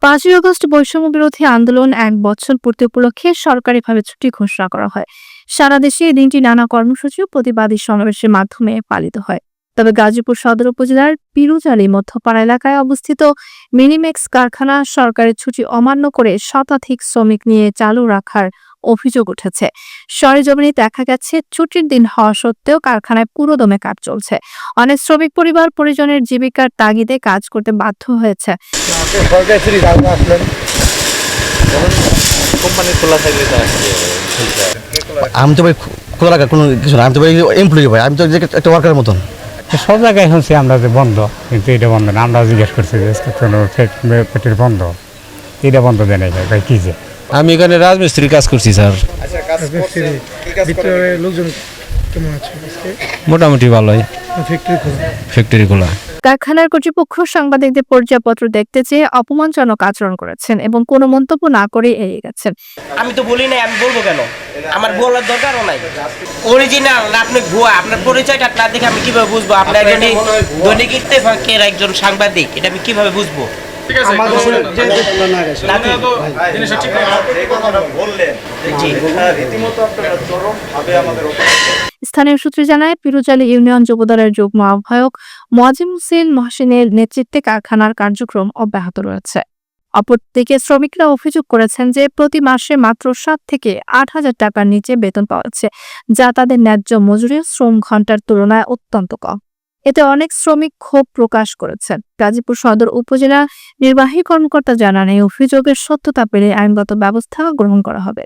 5ই August বৈষম্য বিরোধী আন্দোলন 1 বছর পূর্তি উপলক্ষে সরকারিভাবে ছুটি ঘোষণা করা হয়। সারা দেশে এই দিনটি নানা কর্মসূচি ও প্রতিবাদী সমাবেশের মাধ্যমে পালিত হয়। তবে গাজীপুর সদর উপজেলার পিরুজালি মধ্যপাড়া এলাকায় অবস্থিত মিনিমেক্স কারখানা সরকারের ছুটি অমান্য করে শতাধিক শ্রমিক নিয়ে চালু রাখার অভিযোগ উঠেছে। সরেজমিনে দেখা গেছে ছুটির দিন হওয়া সত্ত্বেও কারখানায় পুরোদমে কাজ চলছে। অনেক শ্রমিক পরিবার পরিজনের জীবিকার তাগিদে কাজ করতে বাধ্য হয়েছে। আমি তো ভাই খোলা রাখা কোনো কিছু না, আমি তো ভাই এমপ্লয়ি ভাই, আমি তো একটা ওয়ার্কারের মতন। সব জায়গায় শুনছি আমরা যে বন্ধ, কিন্তু এটা বন্ধ না। আমরা জিজ্ঞেস করছি যে ফ্যাক্টরি বন্ধ, এটা বন্ধ দেয় নাই ভাই, কি যে। আমি এখানে রাজমিস্ত্রি কাজ করছি স্যার। মোটামুটি ভালোই, ফ্যাক্টরি খোলা। কারখানার কর্তৃপক্ষ সাংবাদিকদের পরিচয়পত্র দেখতে চেয়ে অপমানজনক আচরণ করেছেন এবং কোনো মন্তব্য না করে এড়িয়ে গেছেন। আমি তো বলি নাই, আমি বলবো কেন? আমার বলার দরকারও নাই। অরিজিনাল না আপনি ভুয়া, আপনার পরিচয়টা না দেখে আমি কিভাবে বুঝবো আপনি একজন দৈনিক ইত্তেফাকের একজন সাংবাদিক? এটা আমি কিভাবে বুঝবো? স্থানীয় সূত্রে জানায়, পিরুজালি ইউনিয়ন যুবদলের যুগ্ম আহ্বায়ক মোয়াজ্জেম হোসেন মহসিনের নেতৃত্বে কারখানার কার্যক্রম অব্যাহত রয়েছে। অপরদিকে শ্রমিকরা অভিযোগ করেছেন যে প্রতি মাসে মাত্র 7 থেকে 8,000 টাকার নিচে বেতন পাওয়া যাচ্ছে, যা তাদের ন্যায্য মজুরি শ্রম ঘন্টার তুলনায় অত্যন্ত কম। এতে অনেক শ্রমিক ক্ষোভ প্রকাশ করেছেন। গাজীপুর সদর উপজেলা নির্বাহী কর্মকর্তা জানান, এই অভিযোগের সত্যতা পেলে আইনগত ব্যবস্থা গ্রহণ করা হবে।